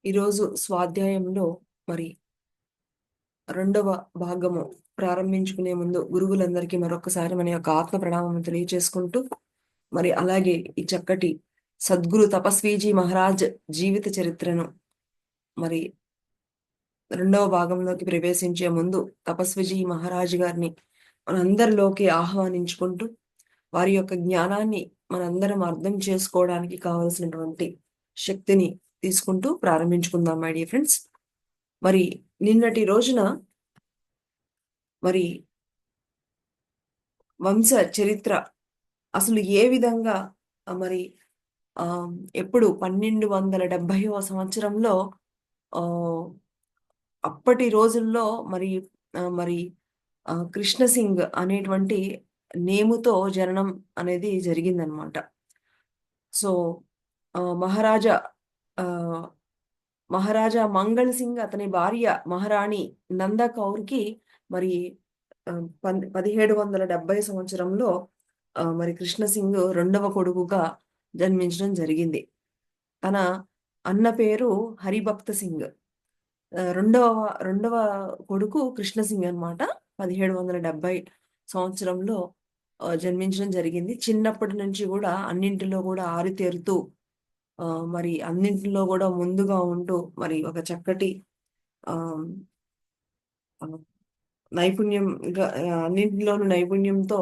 ఈరోజు స్వాధ్యాయంలో మరి రెండవ భాగము ప్రారంభించుకునే ముందు గురువులందరికీ మరొకసారి మన యొక్క ఆత్మ ప్రణామం తెలియజేసుకుంటూ మరి అలాగే ఈ చక్కటి సద్గురు తపస్వీజీ మహారాజ్ జీవిత చరిత్రను మరి రెండవ భాగంలోకి ప్రవేశించే ముందు తపస్విజీ మహారాజ్ గారిని మనందరిలోకి ఆహ్వానించుకుంటూ వారి యొక్క జ్ఞానాన్ని మనందరం అర్థం చేసుకోవడానికి కావలసినటువంటి శక్తిని తీసుకుంటూ ప్రారంభించుకుందాం మై డియర్ ఫ్రెండ్స్. మరి నిన్నటి రోజున మరి వంశ చరిత్ర అసలు ఏ విధంగా మరి ఆ ఎప్పుడు 1270వ సంవత్సరంలో ఆ అప్పటి రోజుల్లో మరి మరి కృష్ణ సింగ్ అనేటువంటి నేముతో జననం అనేది జరిగిందనమాట. సో మహారాజా ఆ మహారాజా మంగళ్ సింగ్ అతని భార్య మహారాణి నంద కౌర్కి మరి 1770 సంవత్సరంలో మరి కృష్ణ సింగ్ రెండవ కొడుకుగా జన్మించడం జరిగింది. తన అన్న పేరు హరిభక్త సింగ్. రెండవ రెండవ కొడుకు కృష్ణ సింగ్ అనమాట. 1770 సంవత్సరంలో జన్మించడం జరిగింది. చిన్నప్పటి నుంచి కూడా అన్నింటిలో కూడా ఆరితేరుతూ మరి అన్నింటిలో కూడా ముందుగా ఉంటూ మరి ఒక చక్కటి ఆ నైపుణ్యంగా అన్నింటిలోనూ నైపుణ్యంతో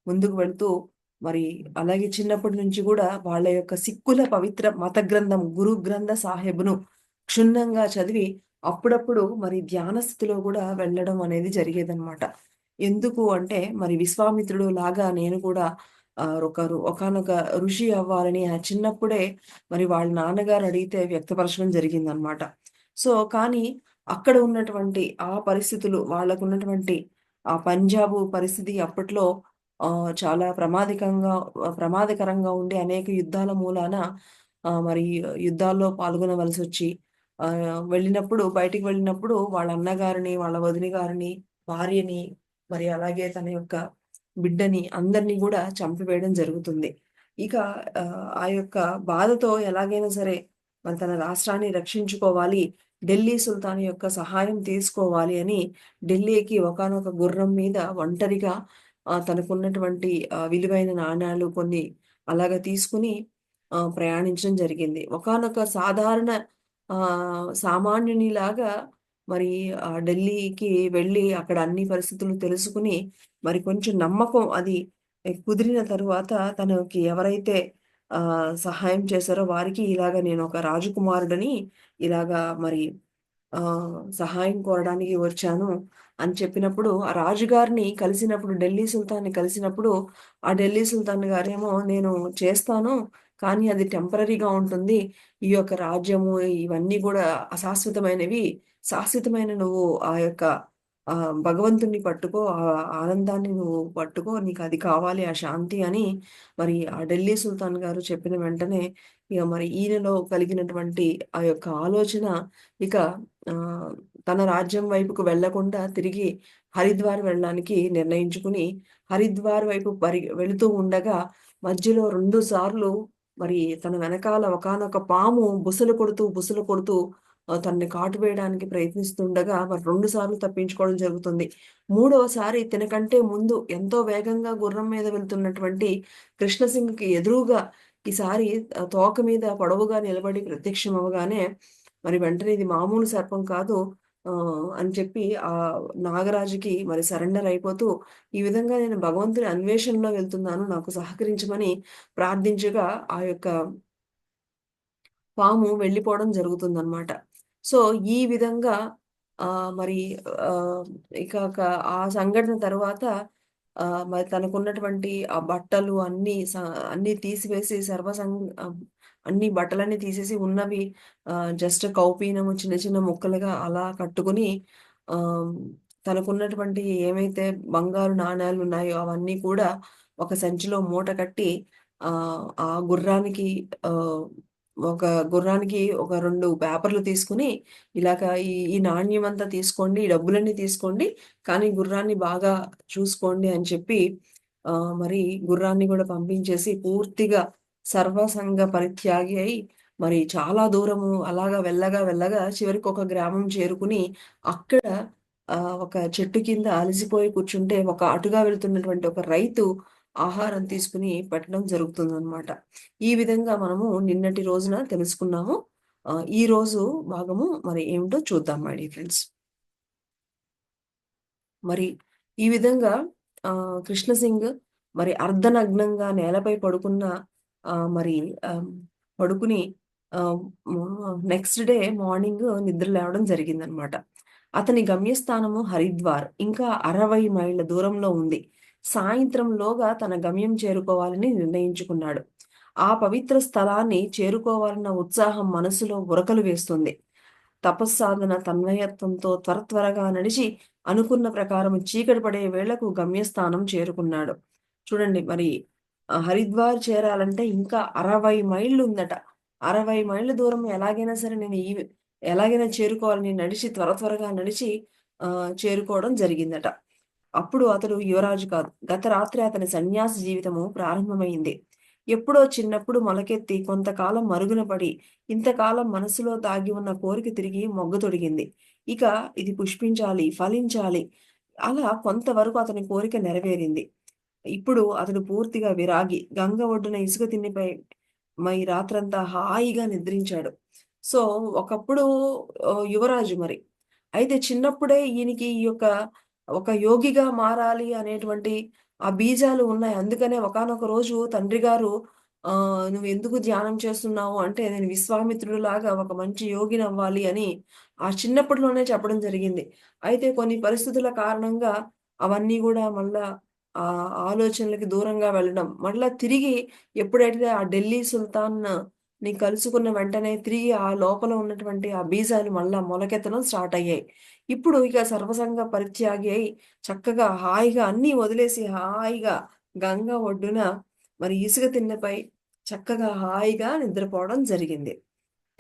ముందుకు వెళ్తూ మరి అలాగే చిన్నప్పటి నుంచి కూడా వాళ్ళ యొక్క సిక్కుల పవిత్ర మత గ్రంథం గురు గ్రంథ సాహెబ్ను క్షుణ్ణంగా చదివి అప్పుడప్పుడు మరి ధ్యాన స్థితిలో కూడా వెళ్ళడం అనేది జరిగేదన్నమాట. ఎందుకు అంటే మరి విశ్వామిత్రుడు లాగా నేను కూడా ఒకానొక ఋషి అవ్వాలని ఆ చిన్నప్పుడే మరి వాళ్ళ నాన్నగారు అడిగితే వ్యక్తపరచడం జరిగిందనమాట. సో కానీ అక్కడ ఉన్నటువంటి ఆ పరిస్థితులు వాళ్ళకున్నటువంటి ఆ పంజాబు పరిస్థితి అప్పట్లో చాలా ప్రమాదకరంగా ఉండి అనేక యుద్ధాల మూలాన మరి యుద్ధాల్లో పాల్గొనవలసి వచ్చి బయటికి వెళ్ళినప్పుడు వాళ్ళ అన్నగారిని, వాళ్ళ వదిన గారిని, భార్యని, మరి అలాగే తన యొక్క బిడ్డని అందరినీ కూడా చంపివేయడం జరుగుతుంది. ఇక ఆ యొక్క బాధతో ఎలాగైనా సరే మరి తన రాష్ట్రాన్ని రక్షించుకోవాలి, ఢిల్లీ సుల్తాన్ యొక్క సహాయం తీసుకోవాలి అని ఢిల్లీకి ఒకానొక గుర్రం మీద ఒంటరిగా తనకున్నటువంటి విలువైన నాణాలు కొన్ని అలాగా తీసుకుని ప్రయాణించడం జరిగింది. ఒకానొక సాధారణ సామాన్యునిలాగా మరి ఢిల్లీకి వెళ్ళి అక్కడ అన్ని పరిస్థితులు తెలుసుకుని మరి కొంచెం నమ్మకం అది కుదిరిన తరువాత తనకి ఎవరైతే సహాయం చేశారో వారికి ఇలాగ నేను ఒక రాజకుమారుడని ఇలాగా మరి సహాయం కోరడానికి వచ్చాను అని చెప్పినప్పుడు ఆ రాజుగారిని కలిసినప్పుడు ఢిల్లీ సుల్తాన్ని కలిసినప్పుడు ఆ ఢిల్లీ సుల్తాన్ గారేమో నేను చేస్తాను కానీ అది టెంపరరీగా ఉంటుంది. ఈ యొక్క రాజ్యము ఇవన్నీ కూడా అశాశ్వతమైనవి. శాశ్వతమైన నువ్వు ఆ యొక్క భగవంతుణ్ణి పట్టుకో, ఆ ఆనందాన్ని నువ్వు పట్టుకో, నీకు అది కావాలి ఆ శాంతి అని మరి ఆ ఢిల్లీ సుల్తాన్ గారు చెప్పిన వెంటనే ఇక మరి ఈయనలో కలిగినటువంటి ఆ యొక్క ఆలోచన ఇక తన రాజ్యం వైపుకు వెళ్లకుండా తిరిగి హరిద్వార్ వెళ్ళడానికి నిర్ణయించుకుని హరిద్వార్ వైపు వెళుతూ ఉండగా మధ్యలో 2 సార్లు మరి తన వెనకాల ఒకానొక పాము బుసలు కొడుతూ తనని కాటు వేయడానికి ప్రయత్నిస్తుండగా మరి 2 సార్లు తప్పించుకోవడం జరుగుతుంది. మూడవసారి తినకంటే ముందు ఎంతో వేగంగా గుర్రం మీద వెళ్తున్నటువంటి కృష్ణసింగ్‌కి ఎదురుగా ఈసారి తోక మీద పొడవుగా నిలబడి ప్రత్యక్షమవ్వగానే మరి వెంటనే ఇది మామూలు సర్పం కాదు అని చెప్పి నాగరాజుకి మరి సరెండర్ అయిపోతూ ఈ విధంగా నేను భగవంతుని అన్వేషణలో వెళ్తున్నాను, నాకు సహకరించమని ప్రార్థించగా ఆ యొక్క పాము వెళ్ళిపోవడం జరుగుతుందన్నమాట. సో ఈ విధంగా మరి ఆహ్, ఇక ఆ సంఘటన తరువాత మరి తనకున్నటువంటి ఆ బట్టలు అన్నీ తీసివేసి అన్ని బట్టలన్నీ తీసేసి ఉన్నవి జస్ట్ కౌపీనము చిన్న చిన్న ముక్కలుగా అలా కట్టుకొని ఆహ్, తనకున్నటువంటి ఏమైతే బంగారు నాణేలున్నాయో అవన్నీ కూడా ఒక సంచిలో మూట కట్టి ఆ గుర్రానికి ఆహ్, ఒక 2 పేపర్లు తీసుకొని ఇలాగ ఈ నాణ్యమంతా తీసుకోండి, ఈ డబ్బులన్నీ తీసుకోండి, కానీ గుర్రాన్ని బాగా చూసుకోండి అని చెప్పి మరి గుర్రాన్ని కూడా పంపించేసి పూర్తిగా సర్వసంగ పరిత్యాగి అయి మరి చాలా దూరము అలాగా వెళ్ళగా వెళ్ళగా చివరికి ఒక గ్రామం చేరుకుని అక్కడ ఒక చెట్టు కింద అలసిపోయి కూర్చుంటే ఒక అటుగా వెళ్తున్నటువంటి ఒక రైతు ఆహారం తీసుకొని పెట్టడం జరుగుతుందనమాట. ఈ విధంగా మనము నిన్నటి రోజున తెలుసుకున్నాము. ఈరోజు భాగము మరి ఏమిటో చూద్దాం మై డియర్ ఫ్రెండ్స్. మరి ఈ విధంగా 'కృష్ణ సింగ్' మరి అర్ధనగ్నంగా నేలపై పడుకున్న మరి ఆహ్, పడుకుని ఆహ్, నెక్స్ట్ డే మార్నింగ్ నిద్ర లేవడం జరిగిందనమాట. అతని గమ్యస్థానము హరిద్వార్. ఇంకా 60 మైళ్ళ దూరంలో ఉంది. సాయంత్రంలోగా తన గమ్యం చేరుకోవాలని నిర్ణయించుకున్నాడు. ఆ పవిత్ర స్థలాన్ని చేరుకోవాలన్న ఉత్సాహం మనసులో ఉరకలు వేస్తుంది. తపస్సాధన తన్మయత్వంతో త్వరగా నడిచి అనుకున్న ప్రకారం చీకటి పడే వేళకు గమ్యస్థానం చేరుకున్నాడు. చూడండి మరి హరిద్వార్ చేరాలంటే ఇంకా 60 మైళ్ళుందట. 60 మైళ్ళ దూరం ఎలాగైనా సరే ఎలాగైనా చేరుకోవాలని నడిచి త్వరగా నడిచి చేరుకోవడం జరిగిందట. అప్పుడు అతడు యువరాజు కాదు. గత రాత్రి అతని సన్యాసి జీవితము ప్రారంభమైంది. ఎప్పుడో చిన్నప్పుడు మొలకెత్తి కొంతకాలం మరుగున పడి, ఇంతకాలం మనసులో దాగి ఉన్న కోరిక తిరిగి మొగ్గతొడిగింది. ఇక ఇది పుష్పించాలి, ఫలించాలి. అలా కొంతవరకు అతని కోరిక నెరవేరింది. ఇప్పుడు అతడు పూర్తిగా విరాగి. గంగ ఒడ్డున ఇసుక తిన్నెపై రాత్రంతా హాయిగా నిద్రించాడు. సో, ఒకప్పుడు యువరాజు మరి. అయితే చిన్నప్పుడే ఈయనకి ఈ యొక్క ఒక యోగిగా మారాలి అనేటువంటి ఆ బీజాలు ఉన్నాయి. అందుకనే ఒకానొక రోజు తండ్రి గారు "నువ్వెందుకు ధ్యానం చేస్తున్నావు?" అంటే, "నేను విశ్వామిత్రుడిలాగా ఒక మంచి యోగినవ్వాలి" అని ఆ చిన్నప్పటిలోనే చెప్పడం జరిగింది. అయితే కొన్ని పరిస్థితుల కారణంగా అవన్నీ గూడా మళ్ళా ఆలోచనలకి దూరంగా వెళ్ళడం. మళ్ళా తిరిగి ఎప్పుడైతే ఆ ఢిల్లీ సుల్తాన్‌ని కలుసుకున్న వెంటనే తిరిగి ఆ లోపల ఉన్నటువంటి ఆ బీజాలు మళ్ళా మొలకెత్తడం స్టార్ట్ అయ్యాయి. ఇప్పుడు ఇక సర్వసంగ పరిత్యాగి అయి చక్కగా హాయిగా అన్నీ వదిలేసి హాయిగా గంగ ఒడ్డున మరి ఇసుక తిన్నెపై చక్కగా హాయిగా నిద్రపోవడం జరిగింది.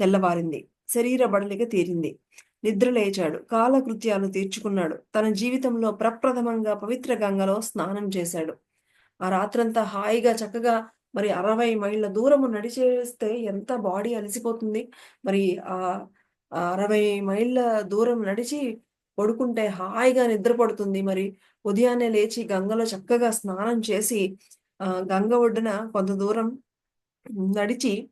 తెల్లవారింది. శరీర బడలిక తీరింది. నిద్ర లేచాడు. కాలకృత్యాలు తీర్చుకున్నాడు. తన జీవితంలో ప్రప్రథమంగా పవిత్ర గంగలో స్నానం చేశాడు. ఆ రాత్రంతా హాయిగా చక్కగా మరి 60 మైళ్ళ దూరము నడిచేస్తే ఎంత బాడీ అలసిపోతుంది. మరి ఆహ్, 60 మైళ్ళ దూరం నడిచి పడుకుంటే హాయిగా నిద్ర పడుతుంది. మరి ఉదయాన్నే లేచి గంగలో చక్కగా స్నానం చేసి గంగ ఒడ్డున కొంత దూరం నడిచి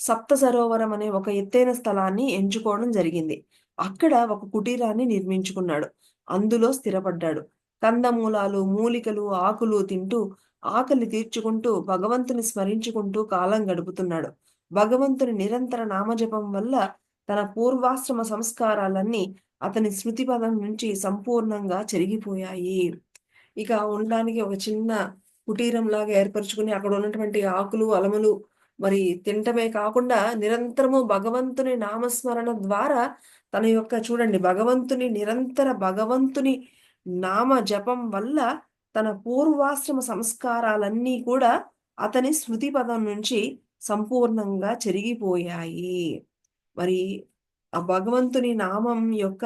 సప్త సరోవరం అనే ఒక ఎత్తైన స్థలాన్ని ఎంచుకోవడం జరిగింది. అక్కడ ఒక కుటీరాన్ని నిర్మించుకున్నాడు. అందులో స్థిరపడ్డాడు. కందమూలాలు, మూలికలు, ఆకులు తింటూ, ఆకలి తీర్చుకుంటూ, భగవంతుని స్మరించుకుంటూ కాలం గడుపుతున్నాడు. భగవంతుని నిరంతర నామజపం వల్ల తన పూర్వాశ్రమ సంస్కారాలన్నీ అతని స్మృతి పథం నుంచి సంపూర్ణంగా చెరిగిపోయాయి. ఇక ఉండడానికి ఒక చిన్న కుటీరంలాగా ఏర్పరుచుకొని అక్కడ ఉన్నటువంటి ఆకులు, అలములు మరి తినటమే కాకుండా నిరంతరము భగవంతుని నామస్మరణ ద్వారా తన యొక్క చూడండి భగవంతుని నామ జపం వల్ల తన పూర్వాశ్రమ సంస్కారాలన్నీ కూడా అతని స్మృతి పదం నుంచి సంపూర్ణంగా చెరిగిపోయాయి. మరి ఆ భగవంతుని నామం యొక్క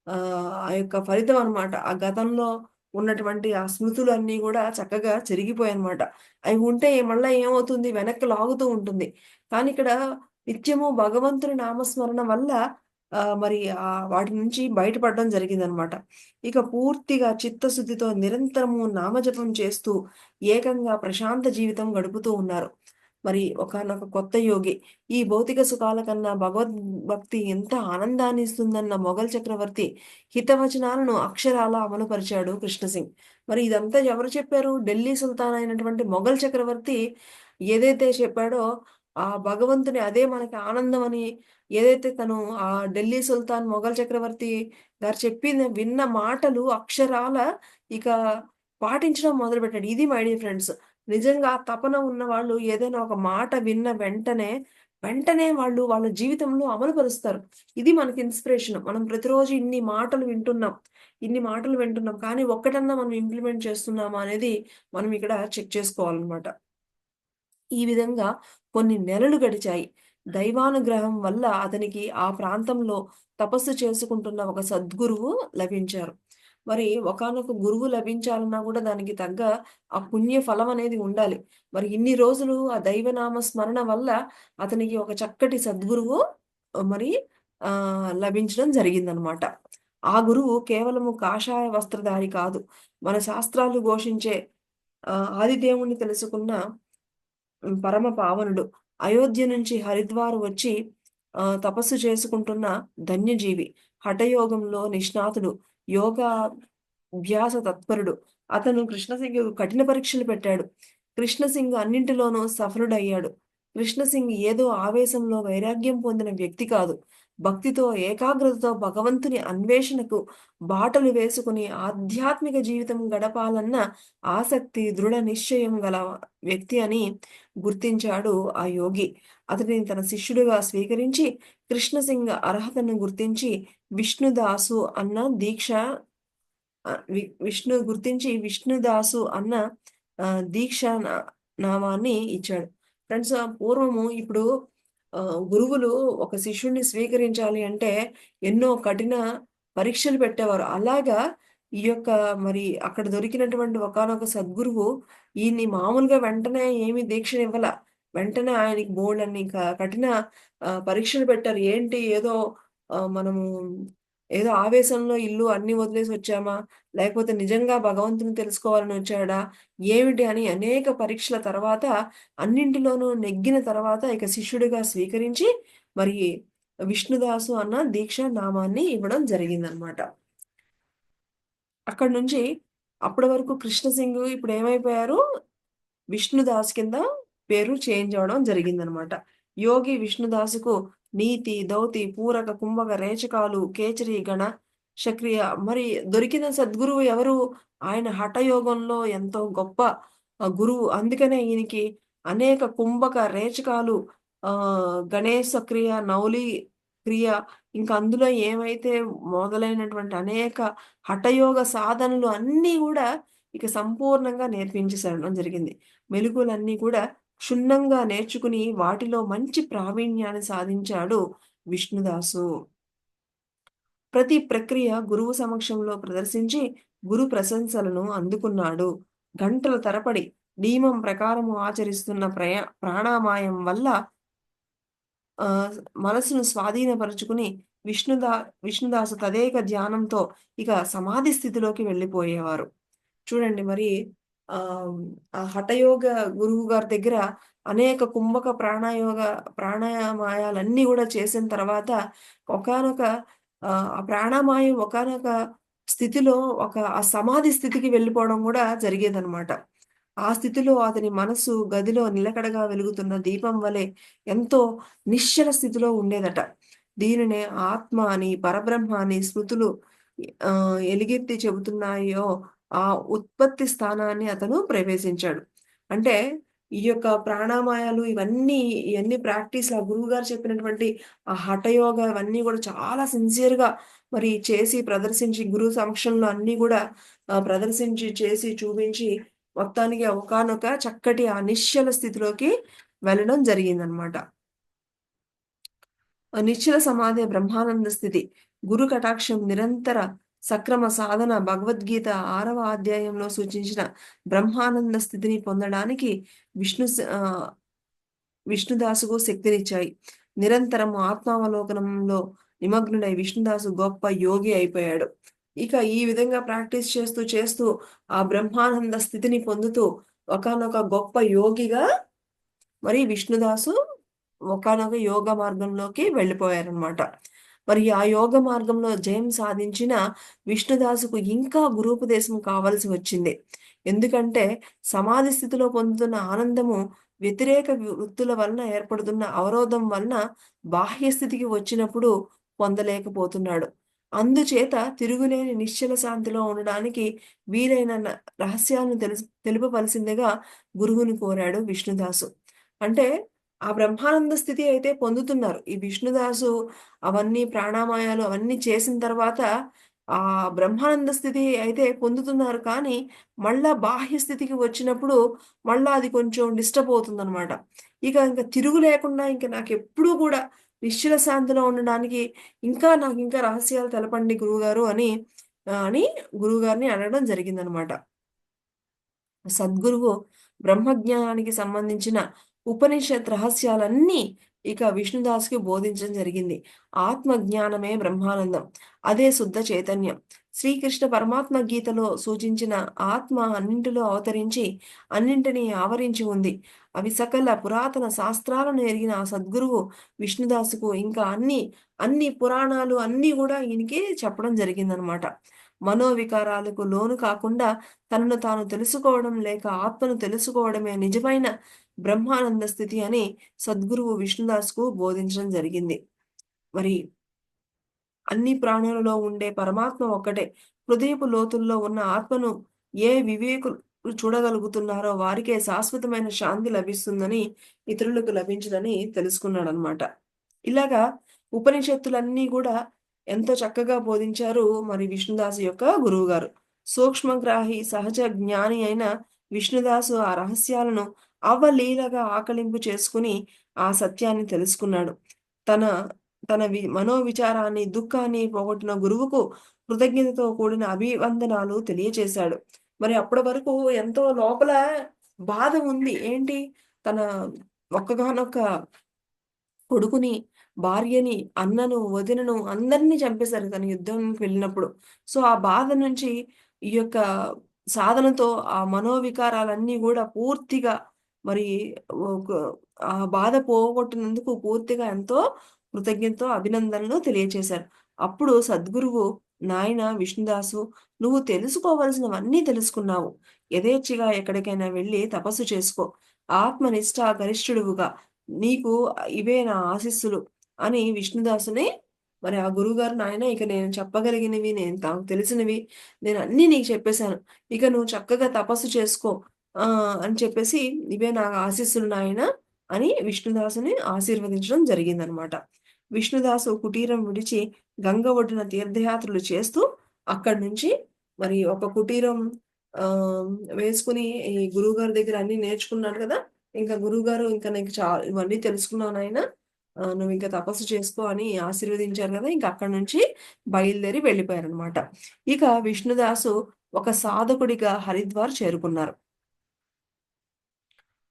ఆ యొక్క ఫలితం అన్నమాట. ఆ గతంలో ఉన్నటువంటి ఆ స్మృతులన్నీ గూడా చక్కగా చెరిగిపోయాయన్నమాట. అవి ఉంటే మళ్ళా ఏమవుతుంది వెనక్కి లాగుతూ ఉంటుంది. కానీ ఇక్కడ నిత్యము భగవంతుని నామస్మరణ వల్ల మరి వాటి నుంచి బయటపడడం జరిగిందనమాట. ఇక పూర్తిగా చిత్తశుద్ధితో నిరంతరము నామజపం చేస్తూ ఏకంగా ప్రశాంత జీవితం గడుపుతూ ఉన్నారు. మరి ఒకానొక కొత్త యోగి. ఈ భౌతిక సుఖాల కన్నా భగవద్భక్తి ఎంత ఆనందాన్ని ఇస్తుందన్న మొఘల్ చక్రవర్తి హితవచనాలను అక్షరాలా అమలుపరిచాడు కృష్ణసింగ్. మరి ఇదంతా ఎవరు చెప్పారు? ఢిల్లీ సుల్తాన్ అయినటువంటి మొఘల్ చక్రవర్తి ఏదైతే చెప్పాడో, ఆ భగవంతుని అదే మనకి ఆనందమని ఏదైతే తను ఢిల్లీ సుల్తాన్ మొఘల్ చక్రవర్తి గారు విన్న మాటలు అక్షరాల ఇక పాటించడం మొదలుపెట్టాడు. ఇది మై డియర్ ఫ్రెండ్స్. నిజంగా తపన ఉన్నవాళ్ళు ఏదైనా ఒక మాట విన్న వెంటనే వాళ్ళు వాళ్ళ జీవితంలో అమలు పరుస్తారు. ఇది మనకి ఇన్‌స్పిరేషన్. మనం ప్రతిరోజు ఇన్ని మాటలు వింటున్నాం. కానీ ఒక్కటన్నా మనం ఇంప్లిమెంట్ చేస్తున్నామా అనేది మనం ఇక్కడ చెక్ చేసుకోవాలన్నమాట. ఈ విధంగా కొన్ని నెలలు గడిచాయి. దైవానుగ్రహం వల్ల అతనికి ఆ ప్రాంతంలో తపస్సు చేసుకుంటున్న ఒక సద్గురువు లభించారు. మరి ఒకానొక గురువు లభించాలన్నా గూడా దానికి తగ్గ ఆ పుణ్య ఫలం అనేది ఉండాలి. మరి ఇన్ని రోజులు ఆ దైవనామ స్మరణ వల్ల అతనికి ఒక చక్కటి సద్గురువు మరి లభించడం జరిగిందనమాట. ఆ గురువు కేవలము కాషాయ వస్త్రధారి కాదు. మన శాస్త్రాలు ఘోషించే ఆదిదేవుడిని తెలుసుకున్న పరమ పావనుడు. అయోధ్య నుంచి హరిద్వార్ వచ్చి తపస్సు చేసుకుంటున్న ధన్యజీవి. హఠయోగంలో నిష్ణాతుడు. యోగా అభ్యాస తత్పరుడు. అతను కృష్ణసింగ్‌కు కఠిన పరీక్షలు పెట్టాడు. కృష్ణసింగ్ అన్నింటిలోనూ సఫలుడయ్యాడు. కృష్ణసింగ్ ఏదో ఆవేశంలో వైరాగ్యం పొందిన వ్యక్తి కాదు. భక్తితో, ఏకాగ్రతతో భగవంతుని అన్వేషణకు బాటలు వేసుకుని ఆధ్యాత్మిక జీవితం గడపాలన్న ఆసక్తి, దృఢ నిశ్చయం గల వ్యక్తి అని గుర్తించాడు ఆ యోగి. అతడిని తన శిష్యుడిగా స్వీకరించి కృష్ణసింగ్ అర్హతను గుర్తించి విష్ణుదాసు అన్న దీక్ష విష్ణుదాసు అన్న దీక్ష నామాన్ని ఇచ్చాడు. ఫ్రెండ్స్ పూర్వము ఇప్పుడు గురువులు ఒక శిష్యుడిని స్వీకరించాలి అంటే ఎన్నో కఠిన పరీక్షలు పెట్టేవారు. అలాగా ఈ యొక్క మరి అక్కడ దొరికినటువంటి ఒకానొక సద్గురువు ఈయన్ని మామూలుగా వెంటనే ఏమి దీక్షనివ్వల. వెంటనే ఆయనకి బోలెడన్ని కఠిన పరీక్షలు పెట్టారు. ఏంటి మనము ఏదో ఆవేశంలో ఇల్లు అన్నీ వదిలేసి వచ్చామా? లేకపోతే నిజంగా భగవంతుని తెలుసుకోవాలని వచ్చాడా? ఏమిటి అని అనేక పరీక్షల తర్వాత అన్నింటిలోనూ నెగ్గిన తర్వాత ఇక శిష్యుడిగా స్వీకరించి మరి విష్ణుదాసు అన్న దీక్ష నామాన్ని ఇవ్వడం జరిగిందనమాట. అక్కడి నుంచి అప్పటి వరకు కృష్ణసింగ్ ఇప్పుడేమైపోయారు? విష్ణుదాస్ కింద పేరు చేంజ్ అవ్వడం జరిగిందనమాట. యోగి విష్ణుదాసుకు నీతి, దౌతి, పూరక, కుంభక, రేచకాలు, కేచరి, గణ, షక్రియ మరి దొరికిన సద్గురువు ఎవరు? ఆయన హఠయోగంలో ఎంతో గొప్ప గురువు. అందుకనే ఈయనకి అనేక కుంభక, రేచకాలు గణేశ క్రియ, నౌలి క్రియ ఇంకా అందులో ఏమైతే మొదలైనటువంటి అనేక హఠయోగ సాధనలు అన్నీ గూడా ఇక సంపూర్ణంగా నేర్పించేసేయడం జరిగింది. మెళకువలన్నీ కూడా క్షుణ్ణంగా నేర్చుకుని వాటిలో మంచి ప్రావీణ్యాన్ని సాధించాడు విష్ణుదాసు. ప్రతి ప్రక్రియ గురువు సమక్షంలో ప్రదర్శించి గురు ప్రశంసలను అందుకున్నాడు. గంటల తరబడి నియమం ప్రకారము ఆచరిస్తున్న ప్రాణామాయం వల్ల ఆహ్, మనసును స్వాధీనపరుచుకుని విష్ణుదా విష్ణుదాసు తదేక ధ్యానంతో ఇక సమాధి స్థితిలోకి వెళ్ళిపోయేవారు. చూడండి మరి ఆహ్, ఆ హఠయోగ గురువు గారి దగ్గర అనేక కుంభక ప్రాణాయామాయాలన్నీ గూడా చేసిన తర్వాత ఒకానొక ఆ ప్రాణామాయం ఒకానొక స్థితిలో ఆ సమాధి స్థితికి వెళ్ళిపోవడం గూడా జరిగేదనమాట. ఆ స్థితిలో అతని మనస్సు గదిలో నిలకడగా వెలుగుతున్న దీపం వలె ఎంతో నిశ్చల స్థితిలో ఉండేదట. దీనినే ఆత్మ అని, పరబ్రహ్మ అని స్మృతులు ఎలుగెత్తి చెబుతున్నాయో ఆ ఉత్పత్తి స్థానాన్ని అతను ప్రవేశించాడు. అంటే ఈ యొక్క ప్రాణామాయాలు ఇయన్నీ ప్రాక్టీస్ ఆ గురువుగారు చెప్పినటువంటి ఆ హఠయోగ ఇవన్నీ గూడా చాలా సిన్సియర్‌గా మరి చేసి ప్రదర్శించి గురువు సమక్షంలో అన్నీ గూడా ప్రదర్శించి, చేసి, చూపించి మొత్తానికి ఒకానొక చక్కటి ఆ నిశ్చల స్థితిలోకి వెళ్ళడం జరిగిందనమాట. నిశ్చల సమాధి బ్రహ్మానంద స్థితి. గురు కటాక్షం నిరంతర సక్రమ సాధన భగవద్గీత 6వ అధ్యాయంలో సూచించిన బ్రహ్మానంద స్థితిని పొందడానికి విష్ణు స ఆహ్, విష్ణుదాసుకు శక్తినిచ్చాయి. నిరంతరము ఆత్మావలోకనంలో నిమగ్నుడై విష్ణుదాసు గొప్ప యోగి అయిపోయాడు. ఇక ఈ విధంగా ప్రాక్టీస్ చేస్తూ ఆ బ్రహ్మానంద స్థితిని పొందుతూ ఒకానొక గొప్ప యోగిగా మరి విష్ణుదాసు ఒకానొక యోగ మార్గంలోకి వెళ్ళిపోయారనమాట. మరి ఆ యోగ మార్గంలో జయం సాధించిన విష్ణుదాసుకు ఇంకా గురూపదేశం కావాల్సి వచ్చింది. ఎందుకంటే సమాధి స్థితిలో పొందుతున్న ఆనందము వ్యతిరేక వృత్తుల వలన ఏర్పడుతున్న అవరోధం వలన బాహ్య స్థితికి వచ్చినప్పుడు పొందలేకపోతున్నాడు. అందుచేత తిరుగులేని నిశ్చల శాంతిలో ఉండడానికి వీలైన రహస్యాలను తెలుపవలసిందిగా గురువుని కోరాడు విష్ణుదాసు. అంటే ఆ బ్రహ్మానంద స్థితి అయితే పొందుతున్నారు. ఈ విష్ణుదాసు అవన్నీ ప్రాణామాయాలు అవన్నీ చేసిన తర్వాత ఆ బ్రహ్మానంద స్థితి అయితే పొందుతున్నారు. కానీ మళ్ళా బాహ్య స్థితికి వచ్చినప్పుడు మళ్ళా అది కొంచెం డిస్టర్బ్ అవుతుందనమాట. ఇంక తిరుగు లేకుండా నాకెప్పుడూ గూడా నిశ్చల శాంతిలో ఉండడానికి నాకింకా రహస్యాలు తెలపండి గురువుగారు అని అని గురువుగారిని అడగడం జరిగిందనమాట. సద్గురువు బ్రహ్మజ్ఞానానికి సంబంధించిన ఉపనిషత్ రహస్యాలన్నీ ఇక విష్ణుదాస్‌కి బోధించడం జరిగింది. ఆత్మ జ్ఞానమే బ్రహ్మానందం. అదే శుద్ధ చైతన్యం. శ్రీకృష్ణ పరమాత్మ గీతలో సూచించిన ఆత్మ అన్నింటిలో అవతరించి, అన్నింటిని ఆవరించి ఉంది. అవి సకల పురాతన శాస్త్రాలను ఎరిగిన ఆ సద్గురువు విష్ణుదాసుకు ఇంకా అన్ని పురాణాలు అన్నీ గూడా ఈయనకి చెప్పడం జరిగిందనమాట. మనోవికారాలకు లోను కాకుండా తనను తాను తెలుసుకోవడం లేక ఆత్మను తెలుసుకోవడమే నిజమైన బ్రహ్మానంద స్థితి అని సద్గురువు విష్ణుదాస్‌కు బోధించడం జరిగింది. మరి అన్ని ప్రాణులలో ఉండే పరమాత్మ ఒక్కటే. హృదయపు లోతుల్లో ఉన్న ఆత్మను ఏ వివేకులు చూడగలుగుతున్నారో వారికే శాశ్వతమైన శాంతి లభిస్తుందని, ఇతరులకు లభించదని తెలుసుకున్నాడనమాట. ఇలాగా ఉపనిషత్తులన్నీ గూడా ఎంతో చక్కగా బోధించారు మరి విష్ణుదాసు యొక్క గురువుగారు. సూక్ష్మగ్రాహి, సహజ జ్ఞాని అయిన విష్ణుదాసు ఆ రహస్యాలను అవలీలగా ఆకలింపు చేసుకొని ఆ సత్యాన్ని తెలుసుకున్నాడు. తన తన మనోవిచారాన్ని, దుఃఖాన్ని పోగొట్టిన గురువుకు కృతజ్ఞతతో కూడిన అభివందనాలు తెలియచేశాడు. మరి అప్పటి వరకు ఎంతో లోపల బాధ ఉంది. ఏంటి? తన ఒక్కగానొక్క కొడుకుని, భార్యని, అన్నను, వదినను అందరిని చంపేశారు తను యుద్ధంకి వెళ్ళినప్పుడు. సో, ఆ బాధ నుంచి ఈ యొక్క సాధనతో ఆ మనోవికారాలన్నీ గూడా పూర్తిగా మరి ఒక ఆ బాధ పోగొట్టినందుకు పూర్తిగా ఎంతో కృతజ్ఞతతో అభినందనలు తెలియచేశారు. అప్పుడు సద్గురువు "నాయనా విష్ణుదాసు, నువ్వు తెలుసుకోవలసినవన్నీ తెలుసుకున్నావు. యథేచ్ఛగా ఎక్కడికైనా వెళ్లి తపస్సు చేసుకో. ఆత్మనిష్ట గరిష్ఠుడివిగా నీకు ఇవే నా ఆశీస్సులు" అని విష్ణుదాసుని మరి ఆ గురువుగారు "నాయనా ఇక నేను చెప్పగలిగినవి, నాకు తెలిసినవి నేనన్నీ నీకు చెప్పేసాను. ఇక నువ్వు చక్కగా తపస్సు చేసుకో అని చెప్పేసి "ఇవే నా ఆశీస్సులు నాయనా" అని విష్ణుదాసుని ఆశీర్వదించడం జరిగిందనమాట. విష్ణుదాసు కుటీరం విడిచి గంగ ఒడ్డున తీర్థయాత్రలు చేస్తూ అక్కడి నుంచి మరి ఒక కుటీరం ఆహ్, వేసుకొని ఈ గురువుగారి దగ్గర అన్నీ నేర్చుకున్నాడు కదా! ఇంకా గురువుగారు "ఇంక నీకు ఇవన్నీ తెలుసుకున్నావు నాయనా. నువ్వింక తపస్సు చేసుకో" అని ఆశీర్వదించారు గదా! ఇంక అక్కడి నుంచి బయలుదేరి వెళ్ళిపోయారనమాట. ఇక విష్ణుదాసు ఒక సాధకుడిగా హరిద్వార్ చేరుకున్నారు.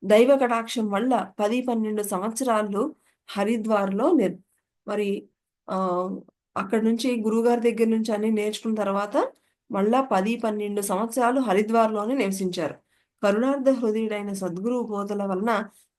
దైవ కటాక్షం వల్ల 10, 12 సంవత్సరాలు హరిద్వార్‌లో మరి ఆహ్, అక్కడి నుంచి గురువుగారి దగ్గర నుంచి అన్నీ నేర్చుకున్న తర్వాత మళ్ళా 10, 12 సంవత్సరాలు హరిద్వార్‌లోనే నివసించారు. కరుణార్థ హృదయుడైన సద్గురువు బోధల వలన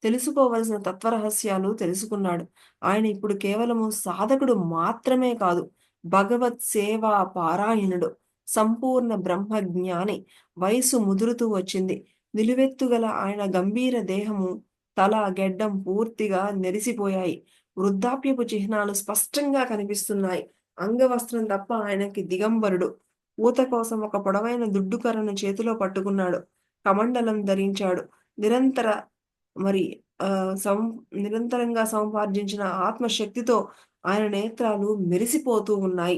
తెలుసుకోవలసిన తత్వరహస్యాలు తెలుసుకున్నాడు. ఆయన ఇప్పుడు కేవలము సాధకుడు మాత్రమే కాదు, భగవత్ సేవా పారాయణుడు, సంపూర్ణ బ్రహ్మజ్ఞాని. వయసు ముదురుతూ వచ్చింది. నిలువెత్తుగల ఆయన గంభీర దేహము, తల, గెడ్డం పూర్తిగా నెరిసిపోయాయి. వృద్ధాప్యపు చిహ్నాలు స్పష్టంగా కనిపిస్తున్నాయి. అంగవస్త్రం తప్ప ఆయనకి దిగంబరుడు. ఊత కోసం ఒక పొడవైన దుడ్డు కర్రను చేతిలో పట్టుకున్నాడు. కమండలం ధరించాడు. నిరంతర మరి నిరంతరంగా సముపార్జించిన ఆత్మశక్తితో ఆయన నేత్రాలు మెరిసిపోతూ ఉన్నాయి.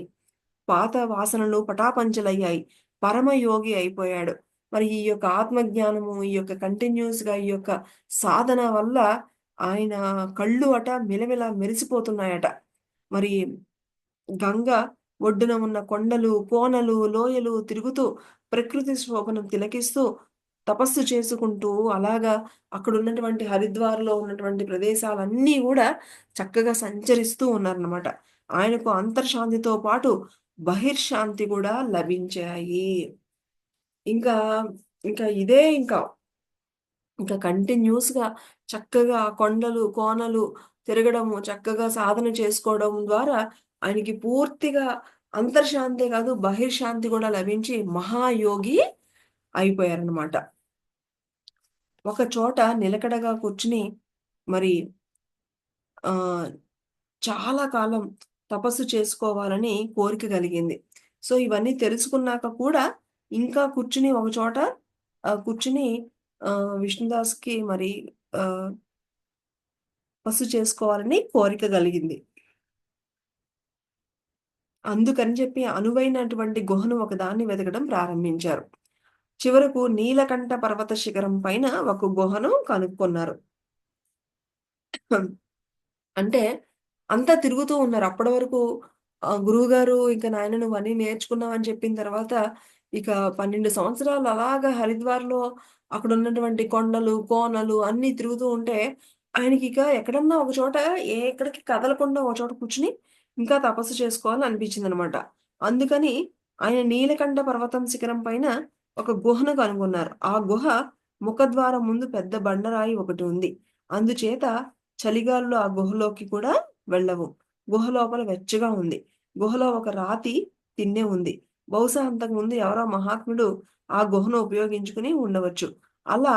పాత వాసనలు పటాపంచలయ్యాయి. పరమయోగి అయిపోయాడు. మరి ఈ యొక్క ఆత్మజ్ఞానము, ఈ యొక్క కంటిన్యూయస్‌గా ఈ యొక్క సాధన వల్ల ఆయన కళ్ళు మిలమిల మెరిసిపోతున్నాయట. మరి గంగ ఒడ్డున ఉన్న కొండలు, కోనలు, లోయలు తిరుగుతూ ప్రకృతి శోభను తిలకిస్తూ తపస్సు చేసుకుంటూ అలాగా అక్కడున్నటువంటి హరిద్వార్‌లో ఉన్నటువంటి ప్రదేశాలన్నీ గూడా చక్కగా సంచరిస్తూ ఉన్నారనమాట. ఆయనకు అంతర్శాంతితో పాటు బహిర్శాంతి గూడా లభించాయి. ఇంకా, ఇంకా ఇదే ఇంకా, ఇంకా కంటిన్యూస్‌గా చక్కగా కొండలు, కోనలు తిరగడము, చక్కగా సాధన చేసుకోవడం ద్వారా ఆయనకి పూర్తిగా అంతర్శాంతే కాదు, బహిర్శాంతి గూడా లభించి మహాయోగి అయిపోయారనమాట. ఒక చోట నిలకడగా కూర్చొని మరి ఆహ్, చాలా కాలం తపస్సు చేసుకోవాలని కోరిక కలిగింది. సో, ఇవన్నీ తెలుసుకున్నాక కూడా ఇంకా కూర్చొని ఒక చోట కూర్చొని విష్ణుదాస్‌కి మరి ఆహ్, తపస్సు చేసుకోవాలని కోరిక కలిగింది. అందుకని చెప్పి అనువైనటువంటి గుహను ఒకదాన్ని వెతకడం ప్రారంభించారు. చివరకు నీలకంఠ పర్వత శిఖరం పైన ఒక గుహను కనుక్కున్నారు. అంటే అంతా తిరుగుతూ ఉన్నారు. అప్పటి వరకు గురువుగారు ఇంక నాయన నువ్వన్నీ నేర్చుకున్నావని చెప్పిన తర్వాత, ఇక 12 సంవత్సరాలు అలాగా హరిద్వార్‌లో అక్కడున్నటువంటి కొండలు, కోనలు అన్నీ తిరుగుతూ ఉంటే, ఆయనకిక ఎక్కడన్నా ఒక చోట ఎక్కడికి కదలకుండా ఒక చోట కూర్చొని, ఇంకా తపస్సు చేసుకోవాలని అనిపించిందనమాట. అందుకని ఆయన నీలకంఠ పర్వతం శిఖరం పైన ఒక గుహను కనుగొన్నారు. ఆ గుహ ముఖద్వారం ముందు పెద్ద బండరాయి ఒకటి ఉంది. అందుచేత చలిగాలులు ఆ గుహలోకి కూడా వెళ్ళవు. గుహ లోపల వెచ్చగా ఉంది. గుహలో ఒక రాతి తిన్నె ఉంది. బహుశా అంతకుముందు ఎవరో మహాత్ముడు ఆ గుహను ఉపయోగించుకుని ఉండవచ్చు. అలా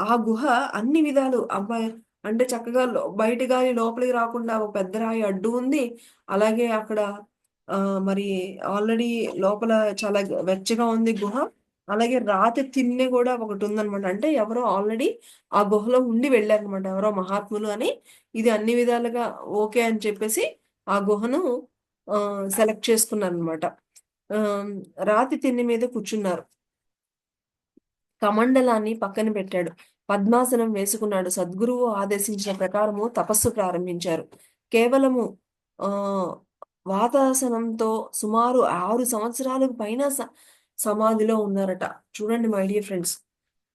ఆ గుహ అన్ని విధాలు అబ్బాయి అంటే చక్కగా బయట గాలి లోపలికి రాకుండా ఒక పెద్ద రాయి అడ్డు ఉంది. అలాగే అక్కడ మరి ఆల్రెడీ లోపల చాలా వెచ్చగా ఉంది గుహ. అలాగే రాతి తిన్నె గూడా ఒకటుందనమాట. అంటే ఎవరో ఆల్రెడీ ఆ గుహలో ఉండి వెళ్లారనమాట. ఎవరో మహాత్ములు అని ఇది అన్ని విధాలుగా ఓకే అని చెప్పేసి ఆ గుహను సెలెక్ట్ చేసుకున్నారనమాట. ఆహ్, రాతి తిన్నె మీద కూర్చున్నారు. కమండలాన్ని పక్కన పెట్టాడు. పద్మాసనం వేసుకున్నాడు. సద్గురువు ఆదేశించిన ప్రకారము తపస్సు ప్రారంభించారు. కేవలము ఆహ్, వాతాసనంతో సుమారు 6 సంవత్సరాలకు పైన సమాధిలో ఉన్నారట. చూడండి మై డియర్ ఫ్రెండ్స్.